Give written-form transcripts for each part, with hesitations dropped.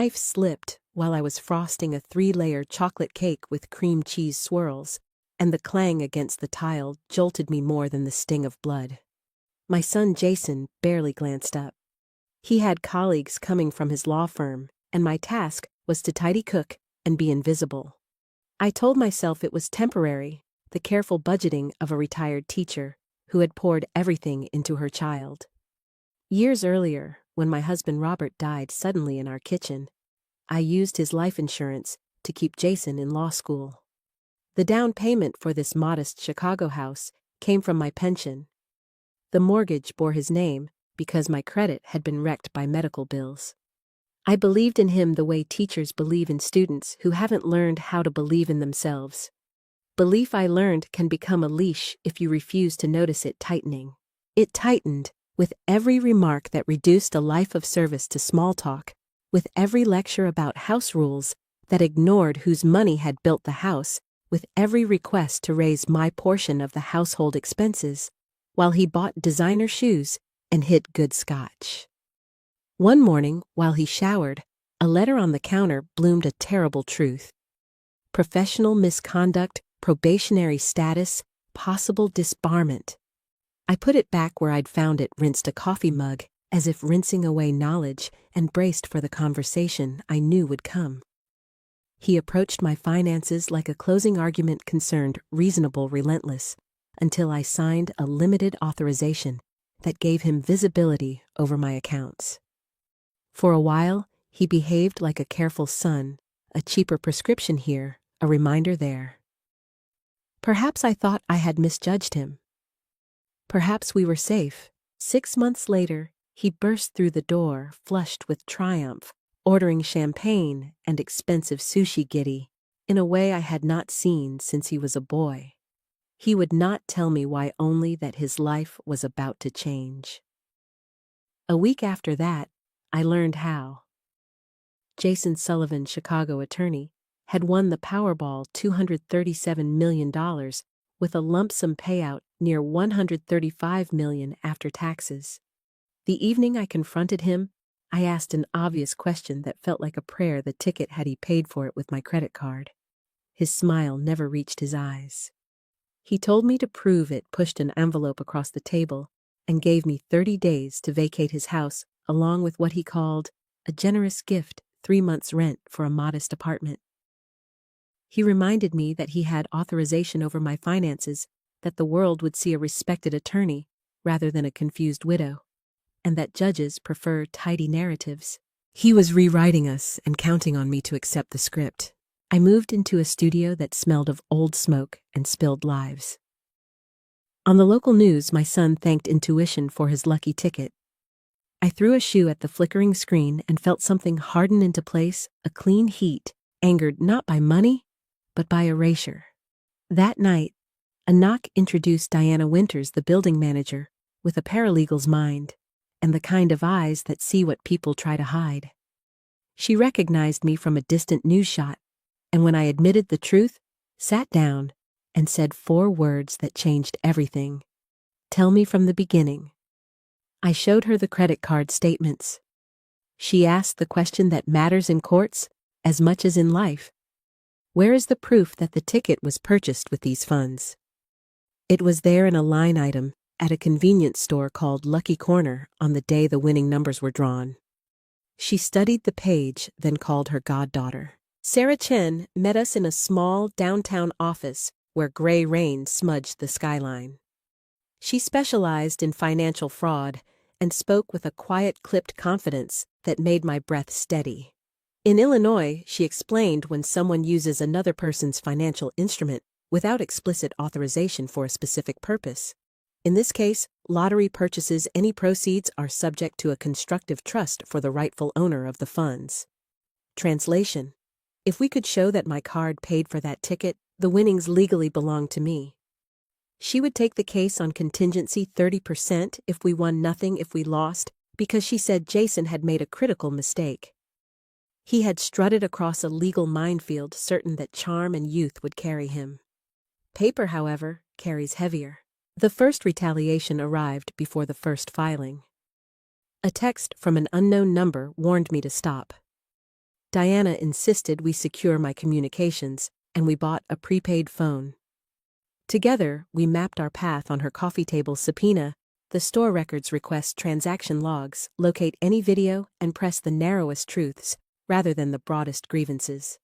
Knife slipped while I was frosting a 3-layer chocolate cake with cream cheese swirls, and the clang against the tile jolted me more than the sting of blood. My son Jason barely glanced up. He had colleagues coming from his law firm, and my task was to tidy cook and be invisible. I told myself it was temporary, the careful budgeting of a retired teacher who had poured everything into her child. Years earlier, when my husband Robert died suddenly in our kitchen, I used his life insurance to keep Jason in law school. The down payment for this modest Chicago house came from my pension. The mortgage bore his name because my credit had been wrecked by medical bills. I believed in him the way teachers believe in students who haven't learned how to believe in themselves. Belief, I learned, can become a leash if you refuse to notice it tightening. It tightened with every remark that reduced a life of service to small talk, with every lecture about house rules that ignored whose money had built the house, with every request to raise my portion of the household expenses, while he bought designer shoes and hid good scotch. One morning, while he showered, a letter on the counter bloomed a terrible truth. Professional misconduct, probationary status, possible disbarment. I put it back where I'd found it, rinsed a coffee mug, as if rinsing away knowledge, and braced for the conversation I knew would come. He approached my finances like a closing argument concerned reasonable, relentless, until I signed a limited authorization that gave him visibility over my accounts. For a while, he behaved like a careful son, a cheaper prescription here, a reminder there. Perhaps I thought I had misjudged him. Perhaps we were safe. 6 months later, he burst through the door, flushed with triumph, ordering champagne and expensive sushi giddy, in a way I had not seen since he was a boy. He would not tell me why, only that his life was about to change. A week after that, I learned how. Jason Sullivan, Chicago attorney, had won the Powerball $237 million with a lump sum payout near $135 million after taxes. The evening I confronted him, I asked an obvious question that felt like a prayer the ticket had he paid for it with my credit card. His smile never reached his eyes. He told me to prove it, pushed an envelope across the table, and gave me 30 days to vacate his house along with what he called a generous gift, 3 months' rent for a modest apartment. He reminded me that he had authorization over my finances, that the world would see a respected attorney rather than a confused widow, and that judges prefer tidy narratives. He was rewriting us and counting on me to accept the script. I moved into a studio that smelled of old smoke and spilled lives. On the local news, my son thanked intuition for his lucky ticket. I threw a shoe at the flickering screen and felt something harden into place, a clean heat, angered not by money, but by erasure. That night, a knock introduced Diana Winters, the building manager, with a paralegal's mind, and the kind of eyes that see what people try to hide. She recognized me from a distant news shot, and when I admitted the truth, sat down and said 4 words that changed everything. Tell me from the beginning. I showed her the credit card statements. She asked the question that matters in courts as much as in life. Where is the proof that the ticket was purchased with these funds? It was there in a line item at a convenience store called Lucky Corner on the day the winning numbers were drawn. She studied the page, then called her goddaughter. Sarah Chen met us in a small downtown office where gray rain smudged the skyline. She specialized in financial fraud and spoke with a quiet, clipped confidence that made my breath steady. In Illinois, she explained, when someone uses another person's financial instrument without explicit authorization for a specific purpose. In this case, lottery purchases, any proceeds are subject to a constructive trust for the rightful owner of the funds. Translation: if we could show that my card paid for that ticket, the winnings legally belonged to me. She would take the case on contingency, 30% if we won, nothing if we lost, because she said Jason had made a critical mistake. He had strutted across a legal minefield, certain that charm and youth would carry him. Paper, however, carries heavier. The first retaliation arrived before the first filing. A text from an unknown number warned me to stop. Diana insisted we secure my communications, and we bought a prepaid phone. Together, we mapped our path on her coffee table subpoena, the store records request transaction logs, locate any video, and press the narrowest truths, rather than the broadest grievances.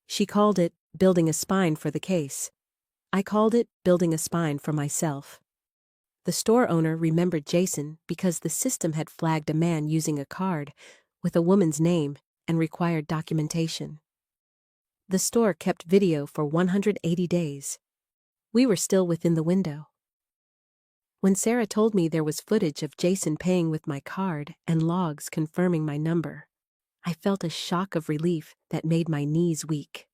She called it building a spine for the case. I called it building a spine for myself. The store owner remembered Jason because the system had flagged a man using a card with a woman's name and required documentation. The store kept video for 180 days. We were still within the window. When Sarah told me there was footage of Jason paying with my card and logs confirming my number, I felt a shock of relief that made my knees weak.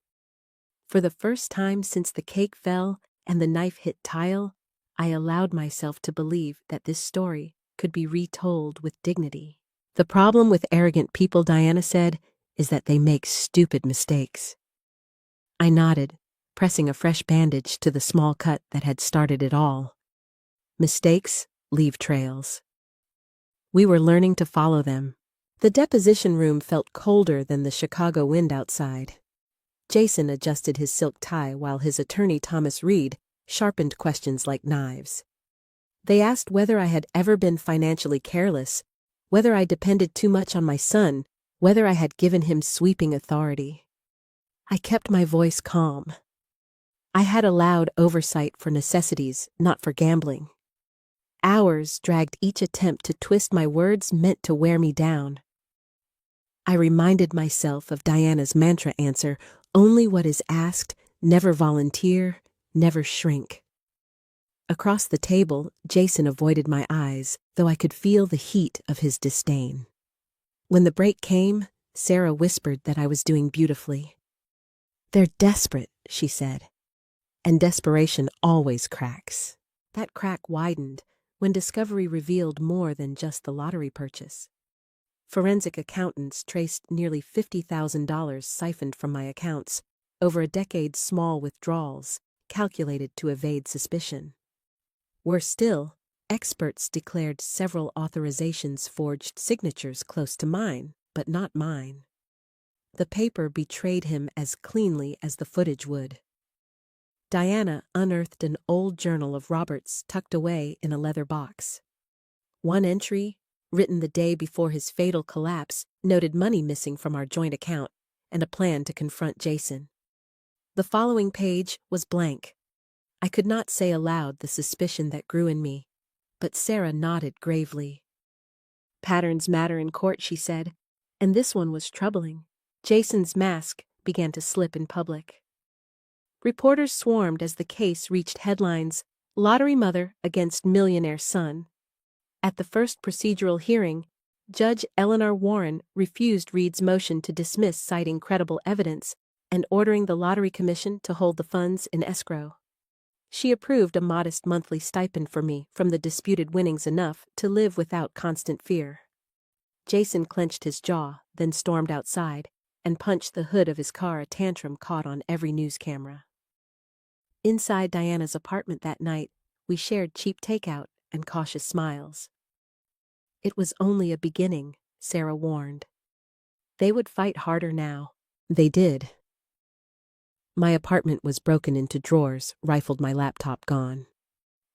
For the first time since the cake fell and the knife hit tile, I allowed myself to believe that this story could be retold with dignity. The problem with arrogant people, Diana said, is that they make stupid mistakes. I nodded, pressing a fresh bandage to the small cut that had started it all. Mistakes leave trails. We were learning to follow them. The deposition room felt colder than the Chicago wind outside. Jason adjusted his silk tie while his attorney Thomas Reed sharpened questions like knives. They asked whether I had ever been financially careless, whether I depended too much on my son, whether I had given him sweeping authority. I kept my voice calm. I had allowed oversight for necessities, not for gambling. Hours dragged each attempt to twist my words meant to wear me down. I reminded myself of Diana's mantra answer, only what is asked, never volunteer, never shrink. Across the table, Jason avoided my eyes, though I could feel the heat of his disdain. When the break came, Sarah whispered that I was doing beautifully. "They're desperate," she said, "and desperation always cracks." That crack widened when discovery revealed more than just the lottery purchase. Forensic accountants traced nearly $50,000 siphoned from my accounts, over a decade's small withdrawals, calculated to evade suspicion. Worse still, experts declared several authorizations forged signatures close to mine, but not mine. The paper betrayed him as cleanly as the footage would. Diana unearthed an old journal of Robert's tucked away in a leather box. One entry, written the day before his fatal collapse, noted money missing from our joint account and a plan to confront Jason. The following page was blank. I could not say aloud the suspicion that grew in me, but Sarah nodded gravely. "Patterns matter in court," she said, and this one was troubling. Jason's mask began to slip in public. Reporters swarmed as the case reached headlines, "Lottery Mother Against Millionaire Son." At the first procedural hearing, Judge Eleanor Warren refused Reed's motion to dismiss, citing credible evidence and ordering the Lottery Commission to hold the funds in escrow. She approved a modest monthly stipend for me from the disputed winnings, enough to live without constant fear. Jason clenched his jaw, then stormed outside and punched the hood of his car, a tantrum caught on every news camera. Inside Diana's apartment that night, we shared cheap takeout and cautious smiles. It was only a beginning, Sarah warned. They would fight harder now. They did. My apartment was broken into drawers, rifled, my laptop gone.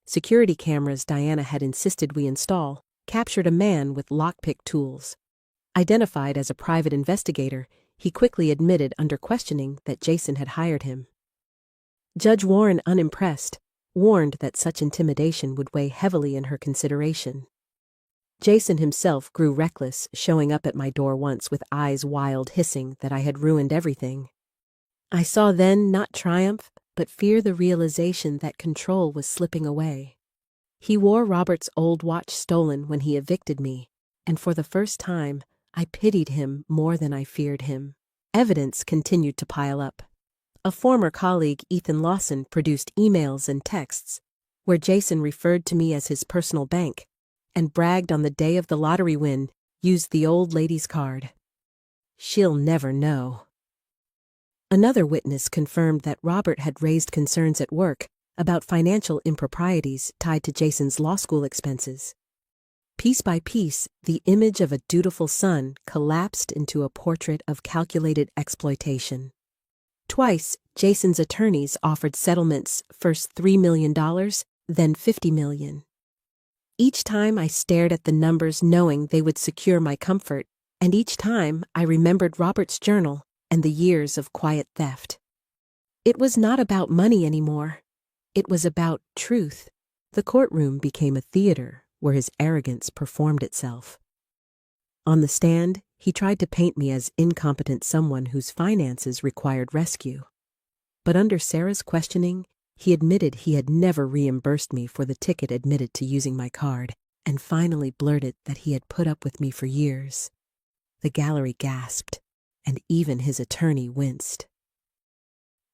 Security cameras Diana had insisted we install captured a man with lockpick tools. Identified as a private investigator, he quickly admitted under questioning that Jason had hired him. Judge Warren, unimpressed, warned that such intimidation would weigh heavily in her consideration. Jason himself grew reckless, showing up at my door once with eyes wild, hissing that I had ruined everything. I saw then not triumph, but fear, the realization that control was slipping away. He wore Robert's old watch stolen when he evicted me, and for the first time, I pitied him more than I feared him. Evidence continued to pile up. A former colleague, Ethan Lawson, produced emails and texts where Jason referred to me as his personal bank and bragged on the day of the lottery win, used the old lady's card. She'll never know. Another witness confirmed that Robert had raised concerns at work about financial improprieties tied to Jason's law school expenses. Piece by piece, the image of a dutiful son collapsed into a portrait of calculated exploitation. Twice, Jason's attorneys offered settlements, first $3 million, then $50 million. Each time I stared at the numbers knowing they would secure my comfort, and each time I remembered Robert's journal and the years of quiet theft. It was not about money anymore. It was about truth. The courtroom became a theater where his arrogance performed itself. On the stand, he tried to paint me as incompetent someone whose finances required rescue. But under Sarah's questioning, he admitted he had never reimbursed me for the ticket admitted to using my card, and finally blurted that he had put up with me for years. The gallery gasped, and even his attorney winced.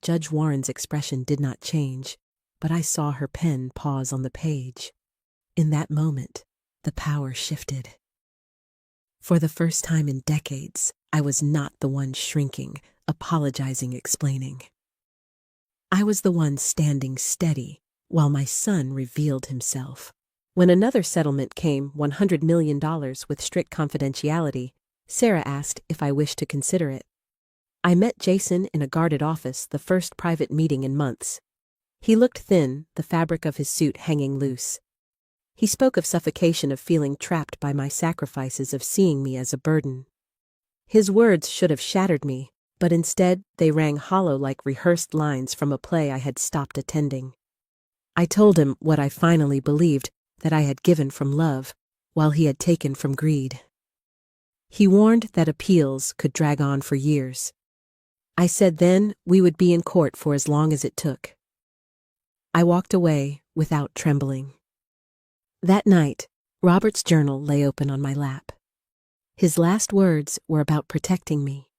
Judge Warren's expression did not change, but I saw her pen pause on the page. In that moment, the power shifted. For the first time in decades, I was not the one shrinking, apologizing, explaining. I was the one standing steady while my son revealed himself. When another settlement came, $100 million with strict confidentiality, Sarah asked if I wished to consider it. I met Jason in a guarded office, the first private meeting in months. He looked thin, the fabric of his suit hanging loose. He spoke of suffocation, of feeling trapped by my sacrifices, of seeing me as a burden. His words should have shattered me, but instead they rang hollow like rehearsed lines from a play I had stopped attending. I told him what I finally believed, that I had given from love, while he had taken from greed. He warned that appeals could drag on for years. I said then we would be in court for as long as it took. I walked away without trembling. That night, Robert's journal lay open on my lap. His last words were about protecting me.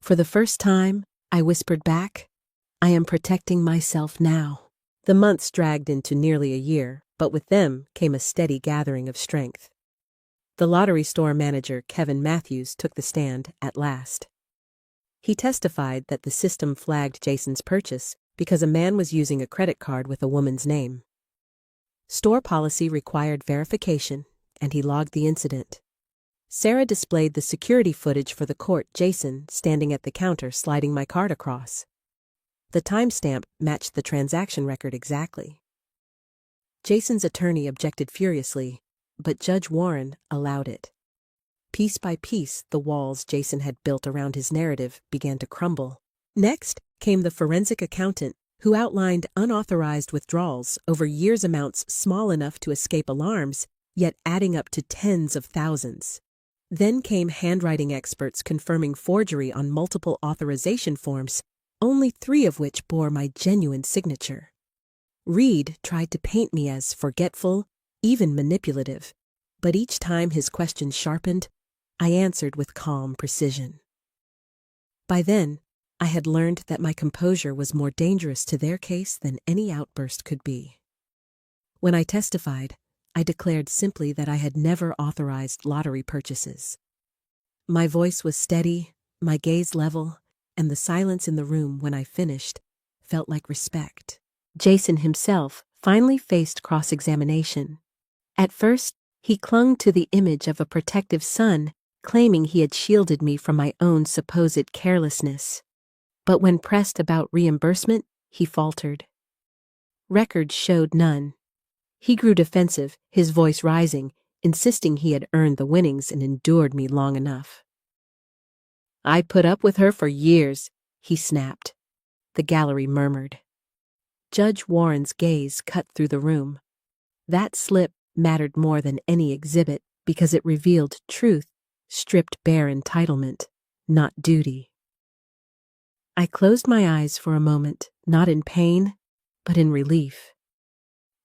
For the first time, I whispered back, I am protecting myself now. The months dragged into nearly a year, but with them came a steady gathering of strength. The lottery store manager, Kevin Matthews, took the stand at last. He testified that the system flagged Jason's purchase because a man was using a credit card with a woman's name. Store policy required verification, and he logged the incident. Sarah displayed the security footage for the court, Jason standing at the counter sliding my card across. The timestamp matched the transaction record exactly. Jason's attorney objected furiously, but Judge Warren allowed it. Piece by piece, the walls Jason had built around his narrative began to crumble. Next came the forensic accountant, who outlined unauthorized withdrawals over years, amounts small enough to escape alarms, yet adding up to tens of thousands. Then came handwriting experts confirming forgery on multiple authorization forms, only 3 of which bore my genuine signature. Reed tried to paint me as forgetful, even manipulative, but each time his questions sharpened, I answered with calm precision. By then, I had learned that my composure was more dangerous to their case than any outburst could be. When I testified, I declared simply that I had never authorized lottery purchases. My voice was steady, my gaze level, and the silence in the room when I finished felt like respect. Jason himself finally faced cross-examination. At first, he clung to the image of a protective son, claiming he had shielded me from my own supposed carelessness. But when pressed about reimbursement, he faltered. Records showed none. He grew defensive, his voice rising, insisting he had earned the winnings and endured me long enough. I put up with her for years, he snapped. The gallery murmured. Judge Warren's gaze cut through the room. That slip mattered more than any exhibit because it revealed truth, stripped bare entitlement, not duty. I closed my eyes for a moment, not in pain, but in relief.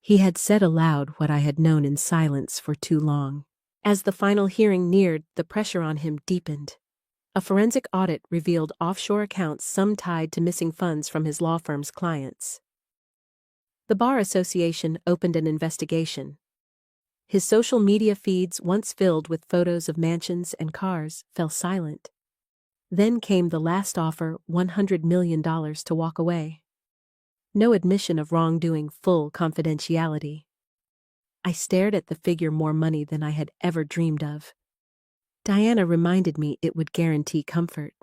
He had said aloud what I had known in silence for too long. As the final hearing neared, the pressure on him deepened. A forensic audit revealed offshore accounts, some tied to missing funds from his law firm's clients. The Bar Association opened an investigation. His social media feeds, once filled with photos of mansions and cars, fell silent. Then came the last offer, $100 million to walk away. No admission of wrongdoing, full confidentiality. I stared at the figure. More money than I had ever dreamed of. Diana reminded me it would guarantee comfort.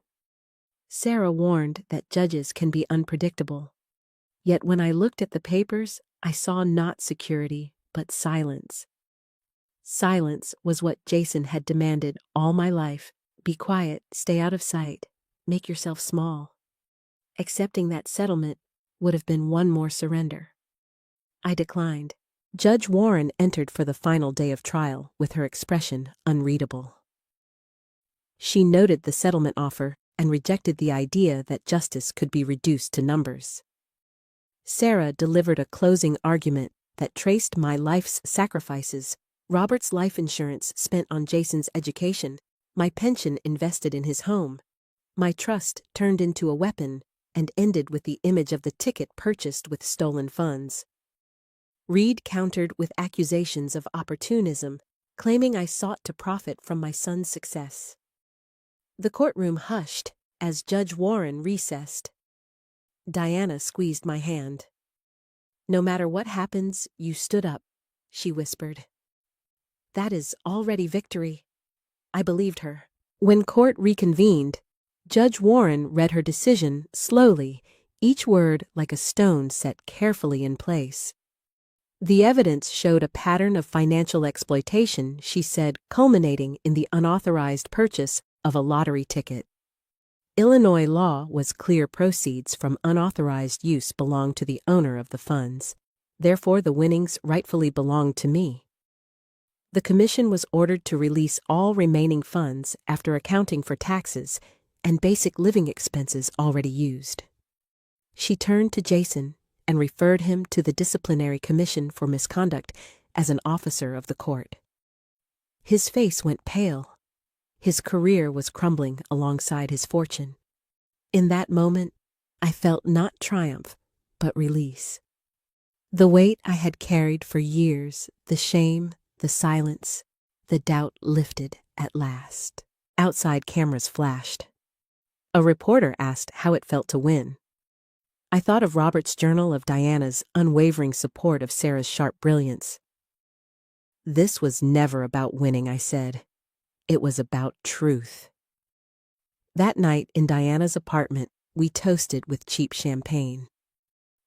Sarah warned that judges can be unpredictable. Yet when I looked at the papers, I saw not security, but silence. Silence was what Jason had demanded all my life. Be quiet, stay out of sight, make yourself small. Accepting that settlement would have been one more surrender. I declined. Judge Warren entered for the final day of trial with her expression unreadable. She noted the settlement offer and rejected the idea that justice could be reduced to numbers. Sarah delivered a closing argument that traced my life's sacrifices, Robert's life insurance spent on Jason's education, my pension invested in his home, my trust turned into a weapon, and ended with the image of the ticket purchased with stolen funds. Reed countered with accusations of opportunism, claiming I sought to profit from my son's success. The courtroom hushed as Judge Warren recessed. Diana squeezed my hand. "No matter what happens, you stood up," she whispered. "That is already victory." I believed her. When court reconvened, Judge Warren read her decision slowly, each word like a stone set carefully in place. The evidence showed a pattern of financial exploitation, she said, culminating in the unauthorized purchase of a lottery ticket. Illinois law was clear: proceeds from unauthorized use belonged to the owner of the funds. Therefore, the winnings rightfully belonged to me. The commission was ordered to release all remaining funds after accounting for taxes and basic living expenses already used. She turned to Jason and referred him to the disciplinary commission for misconduct as an officer of the court. His face went pale. His career was crumbling alongside his fortune. In that moment, I felt not triumph, but release. The weight I had carried for years, the shame, the silence, the doubt lifted at last. Outside cameras flashed. A reporter asked how it felt to win. I thought of Robert's journal, of Diana's unwavering support, of Sarah's sharp brilliance. "This was never about winning," I said. "It was about truth." That night in Diana's apartment, we toasted with cheap champagne.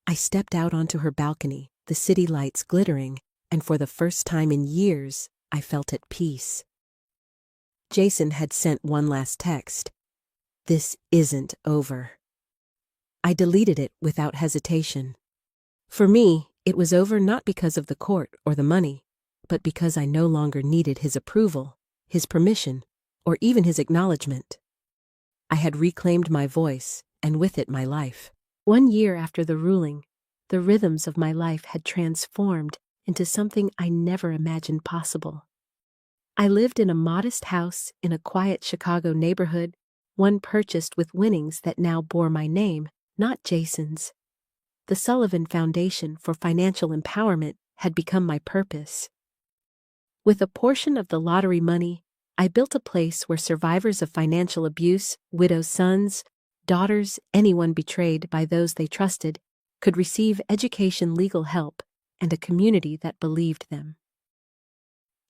I stepped out onto her balcony, the city lights glittering, and for the first time in years, I felt at peace. Jason had sent one last text. "This isn't over." I deleted it without hesitation. For me, it was over not because of the court or the money, but because I no longer needed his approval, his permission, or even his acknowledgement. I had reclaimed my voice, and with it my life. 1 year after the ruling, the rhythms of my life had transformed into something I never imagined possible. I lived in a modest house in a quiet Chicago neighborhood, one purchased with winnings that now bore my name, not Jason's. The Sullivan Foundation for Financial Empowerment had become my purpose. With a portion of the lottery money, I built a place where survivors of financial abuse, widows' sons, daughters, anyone betrayed by those they trusted, could receive education, legal help, and a community that believed them.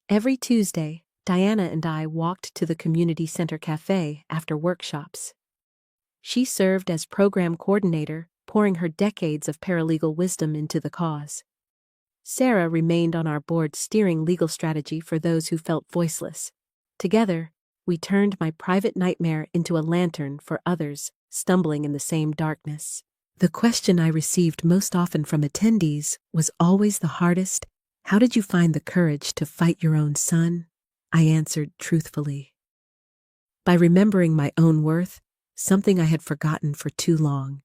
Every Tuesday, Diana and I walked to the community center cafe after workshops. She served as program coordinator, pouring her decades of paralegal wisdom into the cause. Sarah remained on our board, steering legal strategy for those who felt voiceless. Together, we turned my private nightmare into a lantern for others stumbling in the same darkness. The question I received most often from attendees was always the hardest. "How did you find the courage to fight your own son?" I answered truthfully. "By remembering my own worth, something I had forgotten for too long.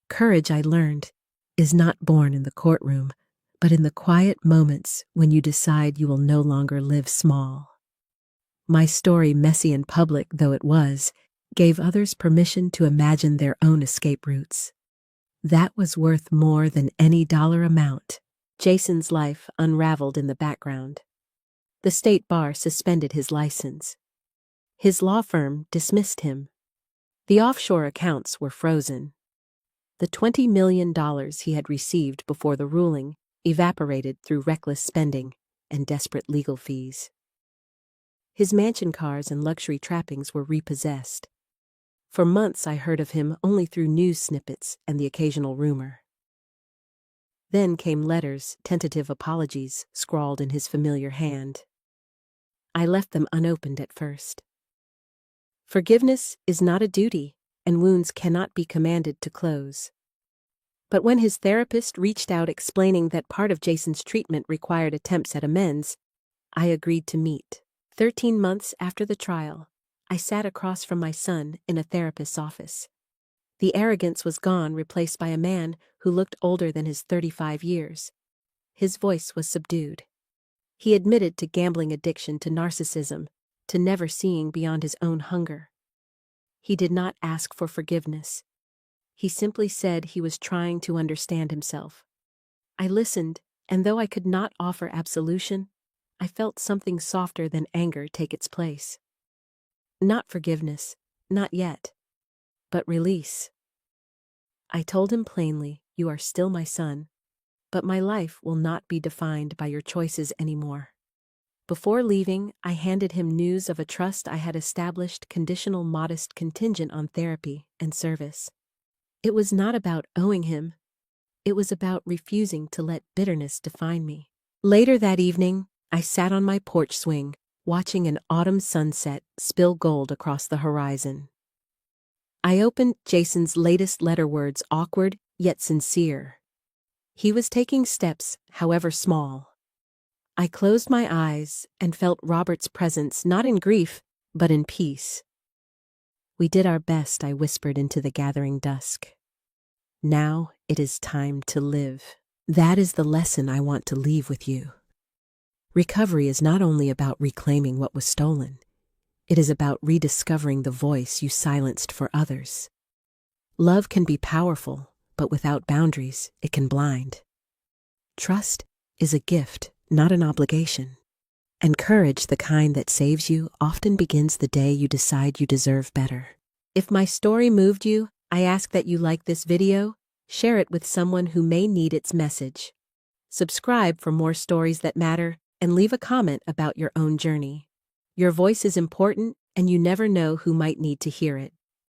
Courage, I learned, is not born in the courtroom, but in the quiet moments when you decide you will no longer live small." My story, messy and public though it was, gave others permission to imagine their own escape routes. That was worth more than any dollar amount. Jason's life unraveled in the background. The state bar suspended his license. His law firm dismissed him. The offshore accounts were frozen. The $20 million he had received before the ruling evaporated through reckless spending and desperate legal fees. His mansion cars and luxury trappings were repossessed. For months I heard of him only through news snippets and the occasional rumor. Then came letters, tentative apologies, scrawled in his familiar hand. I left them unopened at first. Forgiveness is not a duty, and wounds cannot be commanded to close. But when his therapist reached out explaining that part of Jason's treatment required attempts at amends, I agreed to meet. 13 months after the trial, I sat across from my son in a therapist's office. The arrogance was gone, replaced by a man who looked older than his 35 years. His voice was subdued. He admitted to gambling addiction, to narcissism, to never seeing beyond his own hunger. He did not ask for forgiveness. He simply said he was trying to understand himself. I listened, and though I could not offer absolution, I felt something softer than anger take its place. Not forgiveness, not yet, but release. I told him plainly, "You are still my son, but my life will not be defined by your choices anymore." Before leaving, I handed him news of a trust I had established, conditional, modest, contingent on therapy and service. It was not about owing him. It was about refusing to let bitterness define me. Later that evening, I sat on my porch swing, watching an autumn sunset spill gold across the horizon. I opened Jason's latest letter, words awkward yet sincere. He was taking steps, however small. I closed my eyes and felt Robert's presence, not in grief, but in peace. "We did our best," I whispered into the gathering dusk. "Now it is time to live." That is the lesson I want to leave with you. Recovery is not only about reclaiming what was stolen. It is about rediscovering the voice you silenced for others. Love can be powerful, but without boundaries, it can blind. Trust is a gift, not an obligation. And courage, the kind that saves you, often begins the day you decide you deserve better. If my story moved you, I ask that you like this video, share it with someone who may need its message. Subscribe for more stories that matter, and leave a comment about your own journey. Your voice is important, and you never know who might need to hear it.